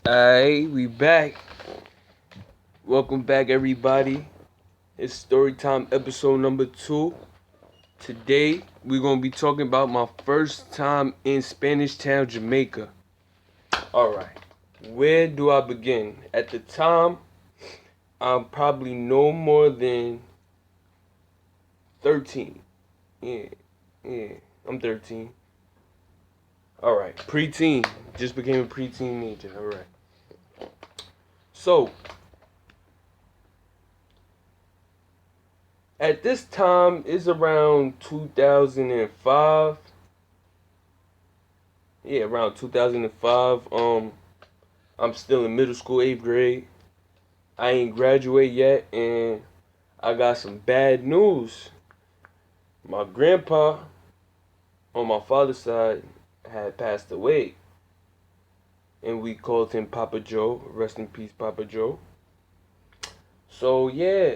Alright, we back. Welcome back, everybody. It's story time episode number 2. Today, we're going to be talking about my first time in Spanish Town, Jamaica. Alright, where do I begin? At the time, I'm probably no more than 13. Yeah, yeah, I'm 13. Alright, preteen. Just became a preteen. Alright. So, at this time, it's around 2005. Yeah, around 2005. I'm still in middle school, 8th grade. I ain't graduate yet, and I got some bad news. My grandpa, on my father's side, had passed away, and we called him Papa Joe. Rest in peace, Papa Joe. So yeah,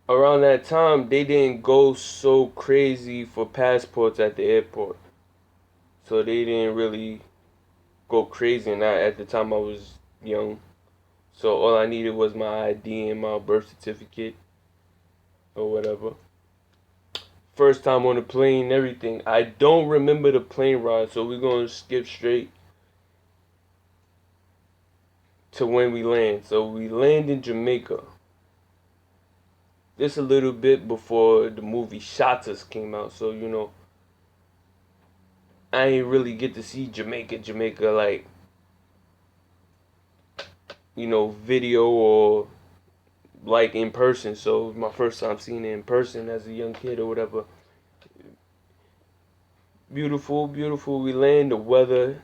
around that time, they didn't go so crazy for passports at the airport. So they didn't really go crazy, and at the time I was young. So all I needed was my ID and my birth certificate or whatever. First time on the plane and everything. I don't remember the plane ride, so we're gonna skip straight to when we land. So we land in Jamaica. This a little bit before the movie Shotters came out, so I ain't really get to see Jamaica like video or like in person. So it was my first time seeing it in person as a young kid or whatever. Beautiful, beautiful. We land. The weather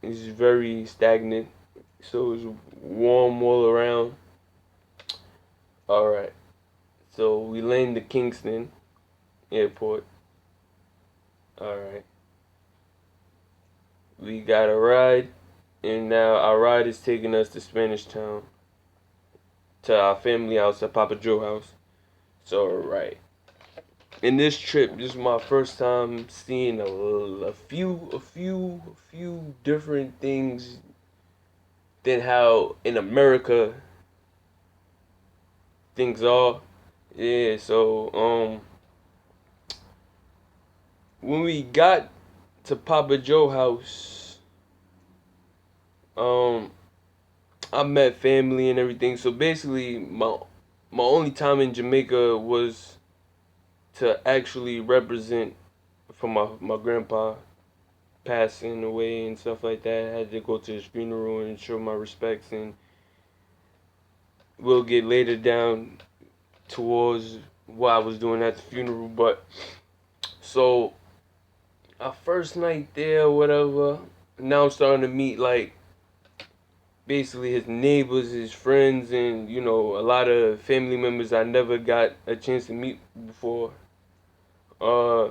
is very stagnant, so it's warm all around. All right. So we land to Kingston Airport. All right. We got a ride, and now our ride is taking us to Spanish Town, to our family house at Papa Joe house. So right. In this trip, this is my first time seeing a few different things than how in America things are. Yeah, so when we got to Papa Joe house, um I met family and everything. So basically my only time in Jamaica was to actually represent for my grandpa passing away and stuff like that. I had to go to his funeral and show my respects, and we'll get later down towards what I was doing at the funeral. But so our first night there, whatever. Now I'm starting to meet like basically his neighbors, his friends, and a lot of family members I never got a chance to meet before. Uh,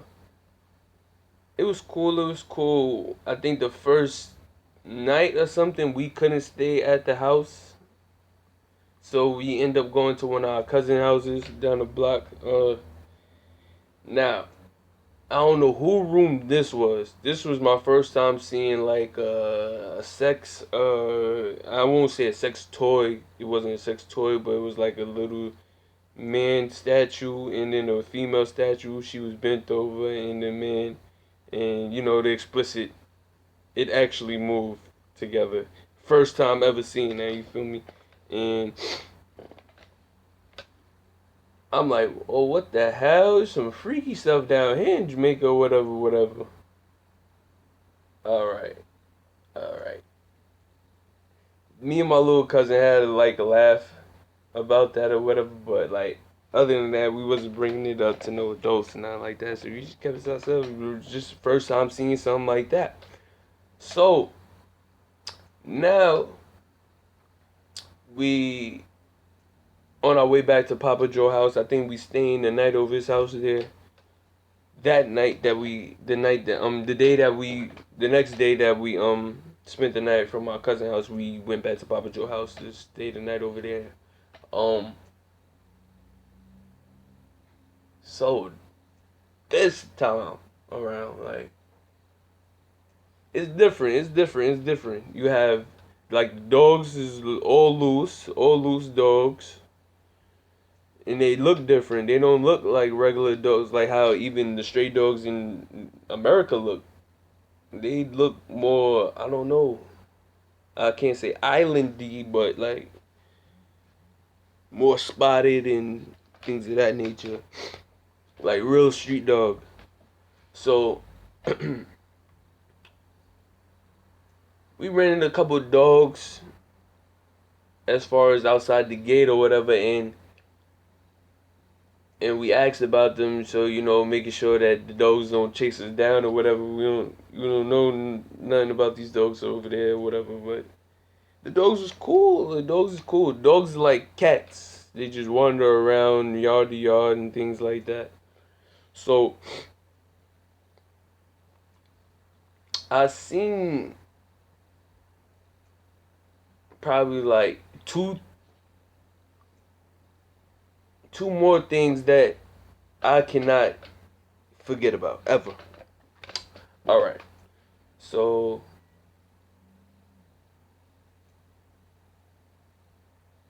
it was cool. It was cool. I think the first night or something we couldn't stay at the house, so we end up going to one of our cousin houses down the block. Now I don't know who room this was. This was my first time seeing like a sex. I won't say a sex toy. It wasn't a sex toy, but it was like a little man statue, and then a female statue. She was bent over, and the man, and the explicit. It actually moved together. First time ever seeing that. You feel me? And I'm like, oh, what the hell? There's some freaky stuff down here in Jamaica, or whatever, whatever. All right. All right. Me and my little cousin had like a laugh about that or whatever, but like other than that, we wasn't bringing it up to no adults and nothing like that. So we just kept it to ourselves. We were just first time seeing something like that. So now we on our way back to Papa Joe house. I think we staying the night over his house there. That night that we, the night that the day that we, the next day that we spent the night from my cousin house, we went back to Papa Joe house to stay the night over there. Um, so this time around, like It's different. It's different. It's different. You have like dogs is all loose dogs, and they look different. They don't look like regular dogs, like how even the stray dogs in America look. They look more. I don't know. I can't say islandy, but like more spotted and things of that nature, like real street dog. So we rented a couple of dogs as far as outside the gate or whatever, and we asked about them, so making sure that the dogs don't chase us down or whatever. We don't know nothing about these dogs over there or whatever, but the dogs was cool. The dogs is cool. Dogs are like cats. They just wander around yard to yard and things like that. So I seen probably like two more things that I cannot forget about ever. All right. So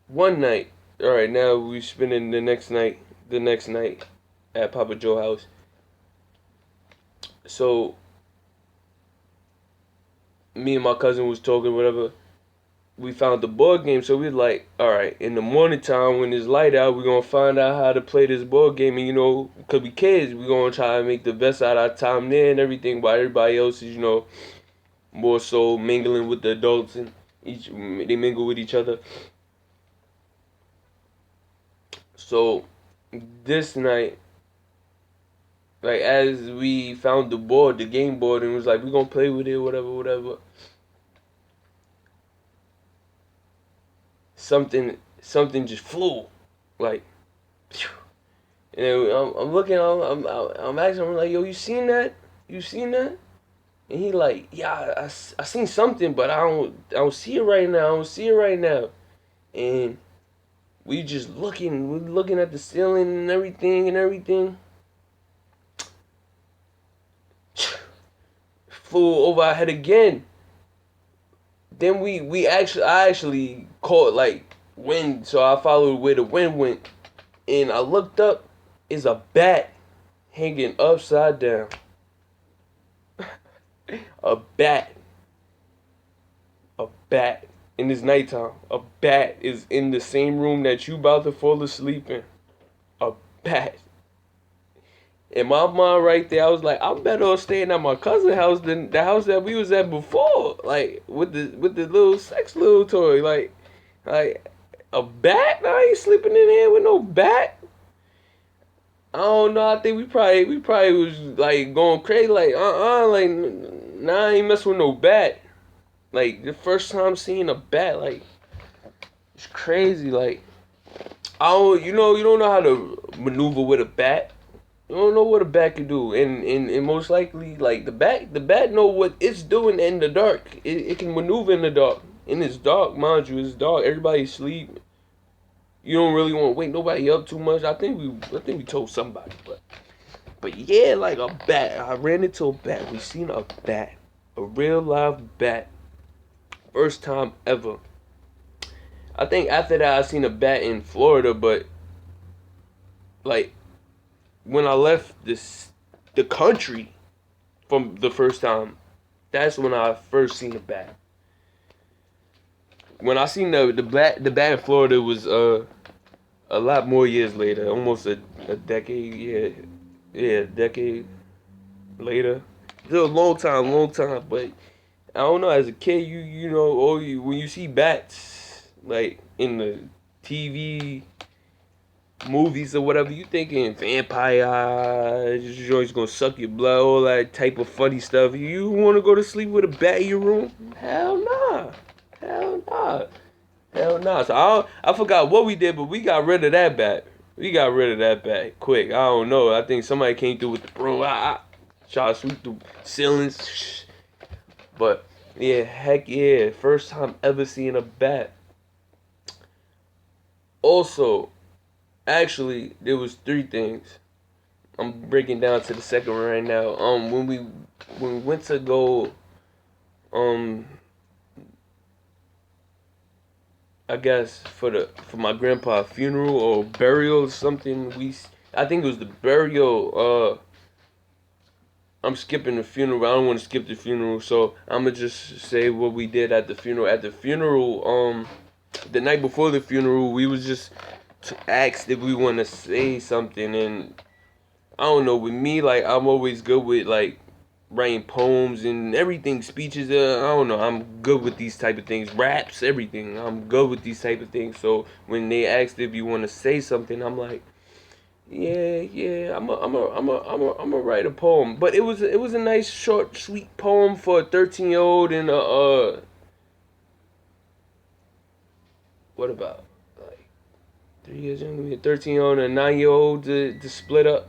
one night, all right, now we spending the next night at Papa Joe house. So me and my cousin was talking, whatever. We found the board game, so we like, all right, in the morning time when it's light out, we're gonna find out how to play this board game, and cause we kids, we're gonna try to make the best out of our time there and everything. While everybody else is, more so mingling with the adults and they mingle with each other. So this night, like as we found the game board, and was like, we're gonna play with it, whatever, whatever. Something just flew, like, phew. And then I'm looking, I'm asking him like, yo, you seen that? You seen that? And he like, yeah, I seen something, but I don't see it right now. I don't see it right now. And we looking at the ceiling and everything. Flew over our head again. Then I actually caught like wind, so I followed where the wind went, and I looked up. Is a bat hanging upside down. A bat. A bat. In this nighttime. A bat is in the same room that you about to fall asleep in. A bat. In my mind right there, I was like, I'm better off staying at my cousin's house than the house that we was at before. Like with the little sex little toy. Like a bat? I ain't sleeping in here with no bat. I don't know. I think we probably was like going crazy. Like like nah, I ain't messing with no bat. Like the first time seeing a bat, like it's crazy. Like I don't, you don't know how to maneuver with a bat. You don't know what a bat can do, and most likely like the bat know what it's doing in the dark. It can maneuver in the dark. And it's dark, mind you. It's dark. Everybody's asleep. You don't really want to wake nobody up too much. I think we told somebody, but yeah, like a bat. I ran into a bat. We seen a bat, a real live bat, first time ever. I think after that I seen a bat in Florida, but like when I left the country from the first time, that's when I first seen a bat. When I seen the bat in Florida was a lot more years later, almost a decade, yeah, a decade later. Still a long time, but I don't know. As a kid, you know, when you see bats like in the TV movies or whatever, you thinking vampire, joint's gonna suck your blood, all that type of funny stuff. You want to go to sleep with a bat in your room? Hell nah, hell nah. Hell nah. So I forgot what we did, but we got rid of that bat. We got rid of that bat quick. I don't know. I think somebody came through with the broom. Try to sweep the ceilings. But yeah, heck yeah. First time ever seeing a bat. Also, actually, there was three things. I'm breaking down to the second one right now. When we went to go um I guess for my grandpa's funeral or burial or something. I think it was the burial. I'm skipping the funeral. I don't want to skip the funeral, so I'm gonna just say what we did at the funeral. At the funeral, the night before the funeral, we was just asked if we want to say something, and I don't know. With me, like I'm always good with like writing poems and everything, speeches. I don't know. I'm good with these type of things, raps, everything. I'm good with these type of things. So when they asked if you want to say something, I'm like, yeah. I'm a write a poem. But it was a nice, short, sweet poem for a 13-year-old and what about like 3 years younger, me, a 13-year-old and a 9-year-old to split up.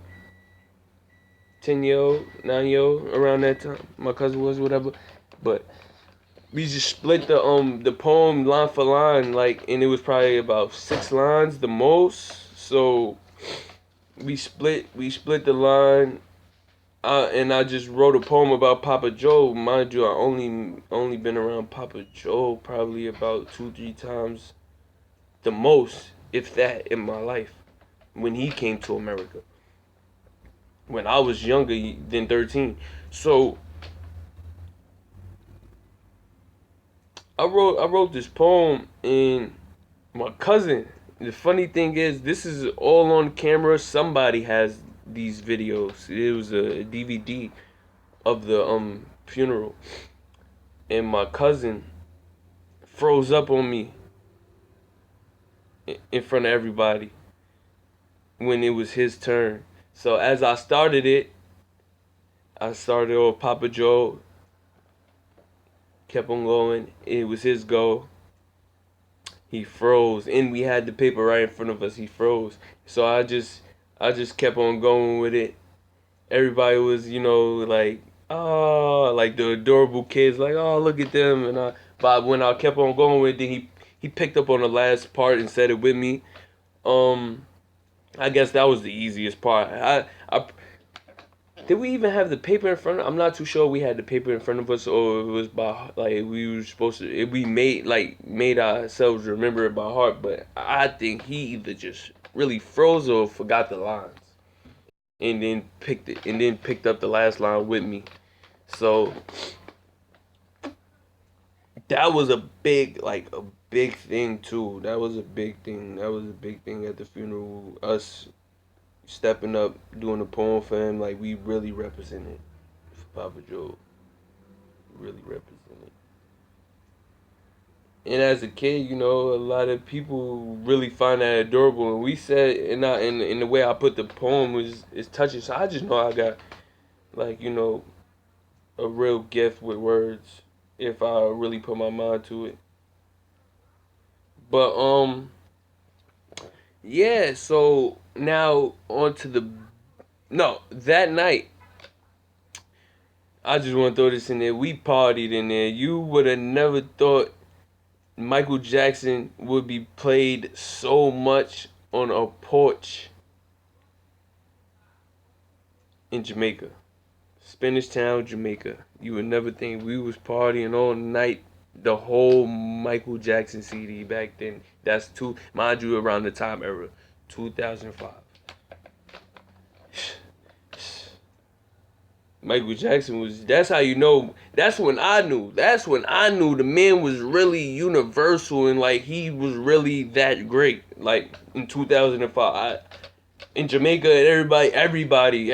10-year-old, 9-year-old, around that time. My cousin was whatever, but we just split the poem line for line, like, and it was probably about 6 lines the most. So we split the line, and I just wrote a poem about Papa Joe. Mind you, I only been around Papa Joe probably about 2 3 times the most, if that, in my life when he came to America. When I was younger than 13, so I wrote this poem, and my cousin. The funny thing is, this is all on camera. Somebody has these videos. It was a DVD of the funeral, and my cousin froze up on me in front of everybody when it was his turn. So as I started it, I started off Papa Joe, kept on going. It was his go. He froze, and we had the paper right in front of us. He froze, so I just kept on going with it. Everybody was, like, oh, like the adorable kids, like, oh, look at them, but when I kept on going with it, he picked up on the last part and said it with me. Um, I guess that was the easiest part. I did we even have the paper in front of? I'm not too sure we had the paper in front of us, or it was by like we were supposed to. We made ourselves remember it by heart. But I think he either just really froze or forgot the lines, and then picked up the last line with me. So that was a big thing too. That was a big thing. That was a big thing at the funeral. Us stepping up, doing a poem for him, like we really represented for Papa Joe. Really represented. And as a kid, a lot of people really find that adorable. And we said, in the way I put the poem was is touching. So I just know I got like a real gift with words if I really put my mind to it. But yeah. So now on to the no that night. I just want to throw this in there. We partied in there. You would have never thought Michael Jackson would be played so much on a porch in Jamaica. Spanish Town, Jamaica. You would never think we was partying all night. The whole Michael Jackson CD back then. That's mind you, around the time era, 2005. Michael Jackson was. That's how you know. That's when I knew. That's when I knew the man was really universal and like he was really that great. Like in 2005, in Jamaica, everybody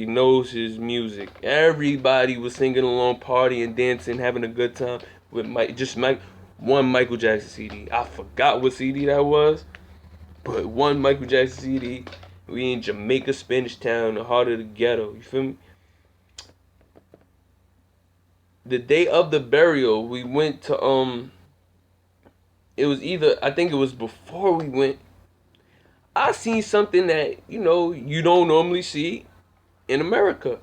knows his music. Everybody was singing along, partying, dancing, having a good time with one Michael Jackson CD. I forgot what CD that was, but one Michael Jackson CD. We in Jamaica, Spanish Town, the heart of the ghetto. You feel me? The day of the burial, we went to it was either, I think it was before we went. I seen something that you don't normally see in America.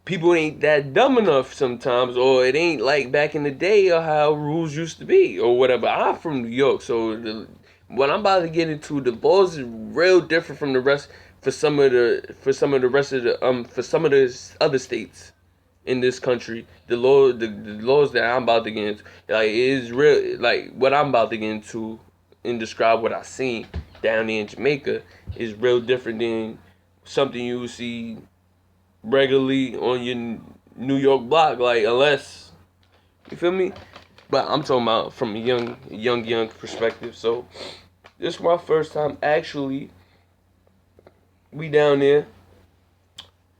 People ain't that dumb enough sometimes, or it ain't like back in the day or how rules used to be or whatever. I'm from New York, so what I'm about to get into, the laws is real different from the rest for some of the rest of the for some of the other states. in this country. The laws that I'm about to get into, like, it is real. Like, what I'm about to get into and describe what I seen down there in Jamaica is real different than something you see regularly on your New York block. Like, unless you feel me. But I'm talking about from a young perspective. So this is my first time actually. We down there.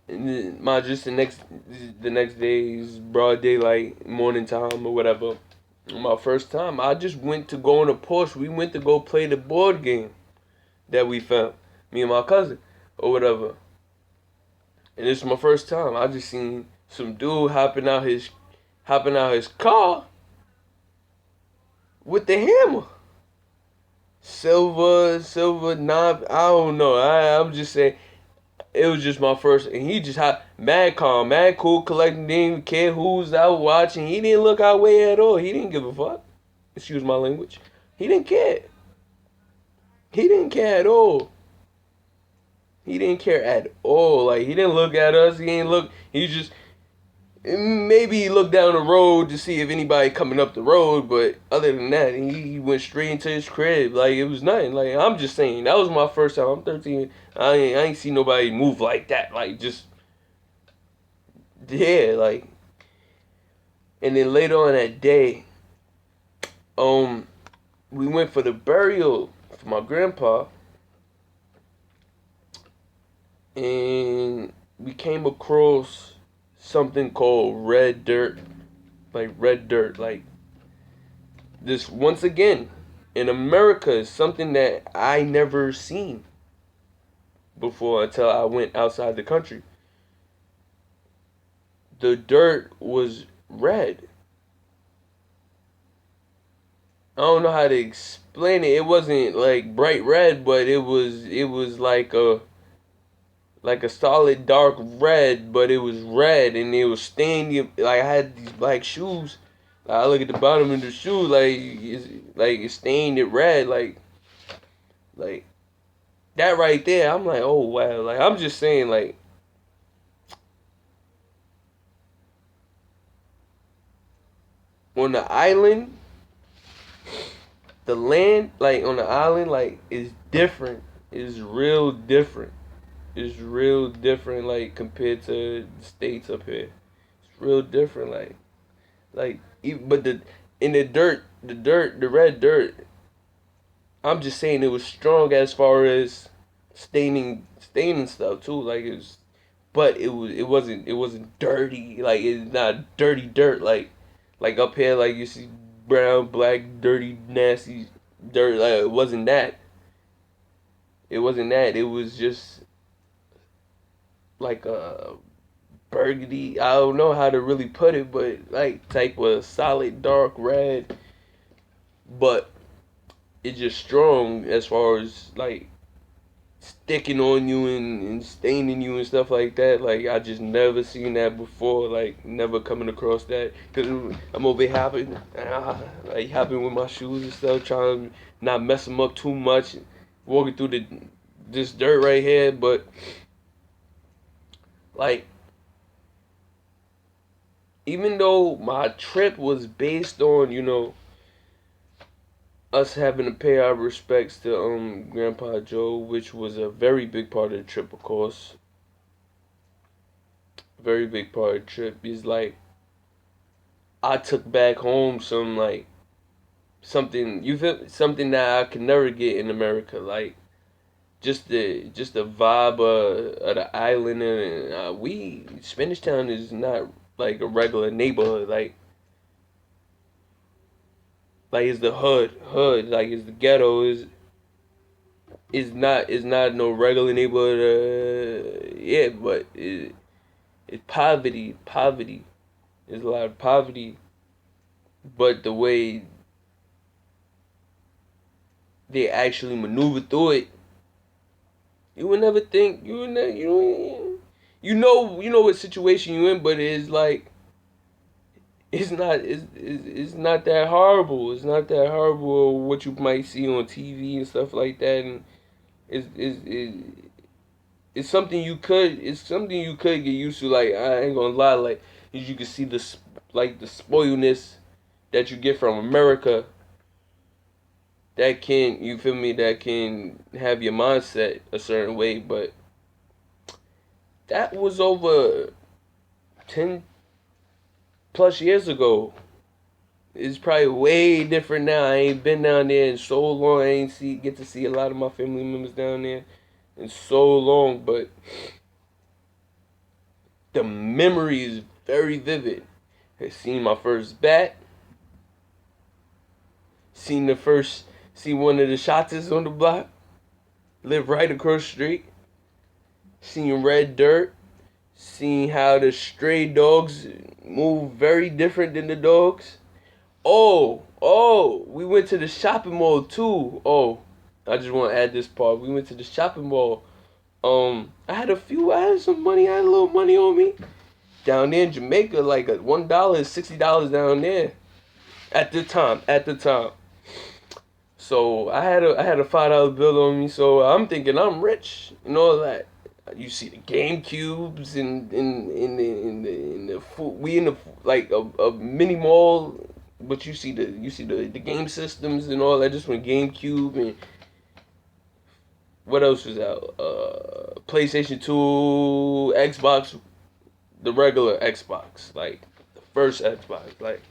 And my just the next day is broad daylight, morning time or whatever. My first time, I just went to go on a porch. We went to go play the board game that we found, me and my cousin or whatever. And this is my first time. I just seen some dude hopping out his car with the hammer. Silver knob. I don't know. I'm just saying it was just my first, and he just had mad calm, mad cool, collecting. Didn't even care who's out watching. He didn't look our way at all. He didn't give a fuck. Excuse my language. He didn't care. He didn't care at all. He didn't care at all. Like, he didn't look at us. He didn't look. He just maybe he looked down the road to see if anybody coming up the road, but other than that, he went straight into his crib. Like, it was nothing. Like, I'm just saying, that was my first time. I'm 13. I ain't see nobody move like that. Like, just, yeah, like. And then later on that day, we went for the burial for my grandpa, and we came across something called red dirt. Like, red dirt. Like, this, once again, in America, is something that I never seen before until I went outside the country. The dirt was red. I don't know how to explain it. It wasn't like bright red, but it was like a solid dark red, but it was red and it was stained. Like, I had these black shoes. Like, I look at the bottom of the shoe, it stained it red, like that right there. I'm like, oh wow. Like, I'm just saying, like, on the island, the land, like on the island, like, is different. Is real different. Is real different, like, compared to the states up here. It's real different, like, but in the red dirt. I'm just saying it was strong as far as staining stuff too. Like, but it wasn't dirty. Like, it's not dirty dirt. Like up here, like, you see brown, black, dirty, nasty dirt. Like, it wasn't that. It wasn't that. It was just like a burgundy. I don't know how to really put it, but like type of solid dark red. But it's just strong as far as like sticking on you and staining you and stuff like that. Like, I just never seen that before. Like, never coming across that. Cause I'm over here hopping with my shoes and stuff, trying to not mess them up too much, walking through this dirt right here. But like, even though my trip was based on, us having to pay our respects to Grandpa Joe, which was a very big part of the trip, of course. Very big part of the trip is like, I took back home some, like, something that I could never get in America. Like, just the vibe of the island, and Spanish Town is not like a regular neighborhood. Like, it's the hood, like, it's the ghetto, is not no regular neighborhood. Yeah, but it's poverty. There's a lot of poverty, but the way they actually maneuver through it, you would never think. You would never, you know what situation you in, but it's like, it's not that horrible. It's not that horrible what you might see on TV and stuff like that, and it's something you could get used to. Like, I ain't gonna lie, like, is you can see the spoiledness that you get from America. That can, you feel me? That can have your mindset a certain way, but that was over 10 plus years ago. It's probably way different now. I ain't been down there in so long. I ain't get to see a lot of my family members down there in so long, but the memory is very vivid. I seen my first bat. See one of the shots on the block. Live right across the street. Seen red dirt. Seen how the stray dogs move very different than the dogs. We went to the shopping mall too. I just want to add this part. We went to the shopping mall. I had some money. I had a little money on me. Down there in Jamaica, like $1 is $60 down there. At the time. So I had a $5 bill on me. So I'm thinking I'm rich and all that. You see the Game Cubes in the food. We in the like a mini mall, but you see the game systems and all that. Just from GameCube and what else was out? PlayStation 2, Xbox, the regular Xbox, like the first Xbox, like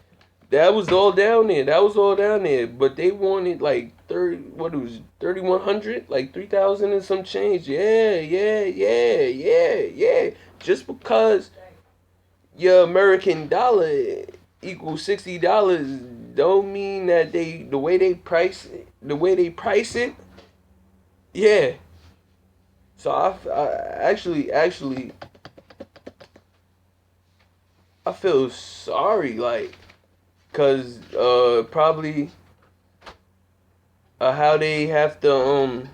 that was all down there. But they wanted like 3,100, like 3,000 and some change. Yeah. Just because your American dollar equals $60 don't mean that the way they price it. Yeah. So I actually I feel sorry, like, cause probably how they have to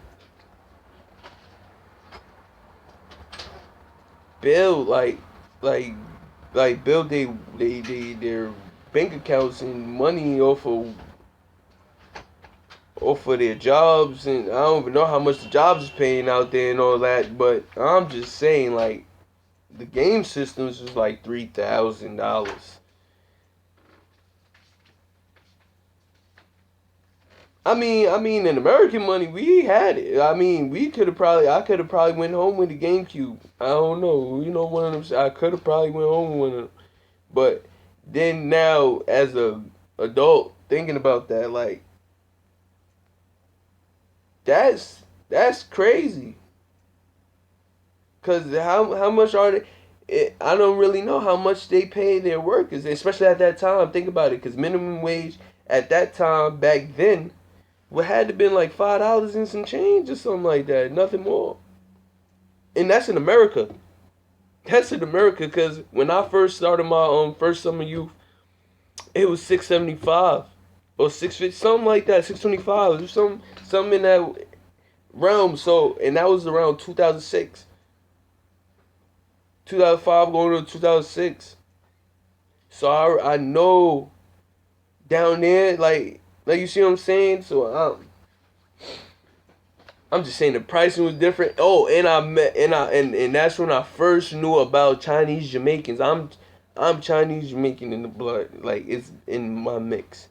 build like build their bank accounts and money off of their jobs, and I don't even know how much the jobs is paying out there and all that, but I'm just saying, like, the game systems is like $3,000. I mean, in American money, we had it. I mean, I could have probably went home with the GameCube. I don't know, one of them. I could have probably went home with them, but then now as a adult thinking about that, like, that's crazy. Cause how much are they? I don't really know how much they pay their workers, especially at that time. Think about it, cause minimum wage at that time back then would had to been like $5 and some change or something like that, nothing more. And that's in America. That's in America, cause when I first started my first summer youth, it was 675 or 650, something like that, 625, or something in that realm. So, and that was around 2006. 2005 going to 2006. So I know down there, like you see what I'm saying. So I'm just saying the pricing was different. Oh, and I met and that's when I first knew about Chinese Jamaicans. I'm Chinese Jamaican in the blood, like it's in my mix.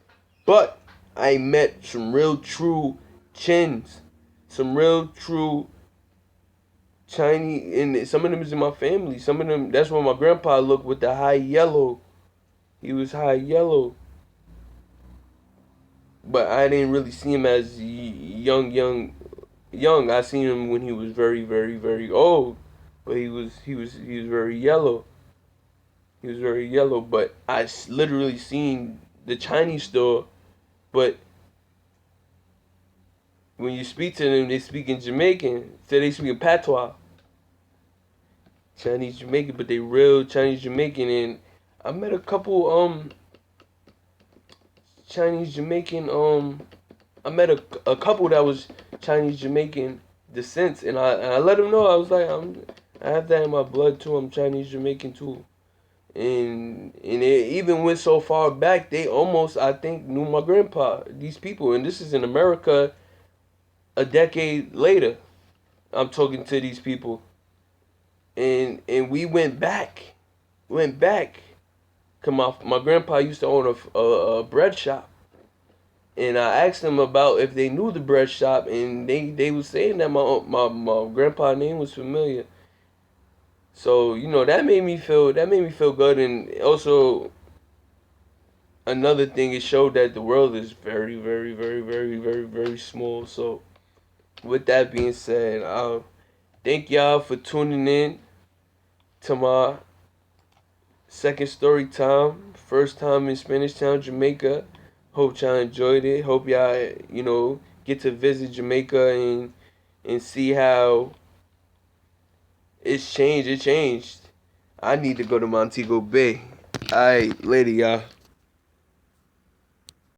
But I met some real true chins, some real true Chinese, and some of them is in my family. Some of them, that's what my grandpa looked with the high yellow. He was high yellow, but I didn't really see him as young. I seen him when he was very, very, very old, but he was very yellow. He was very yellow, but literally seen the Chinese store. But when you speak to them, they speak in Jamaican. So they speak in patois. Chinese Jamaican, but they real Chinese Jamaican, and I met a couple Chinese Jamaican I met a couple that was Chinese Jamaican descent, and I let them know. I was like, I have that in my blood too. I'm Chinese Jamaican too, and it even went so far back they almost, I think, knew my grandpa. These people, and this is in America a decade later. I'm talking to these people, and we went back. Cause my grandpa used to own a bread shop, and I asked them about if they knew the bread shop, and they was saying that my grandpa name was familiar. So that made me feel good, and also another thing, it showed that the world is very, very, very, very, very, very small. So with that being said, thank y'all for tuning in to my second story time. First time in Spanish Town, Jamaica. Hope y'all enjoyed it. Hope y'all, get to visit Jamaica and see how it's changed. It changed. I need to go to Montego Bay. Alright, later, y'all.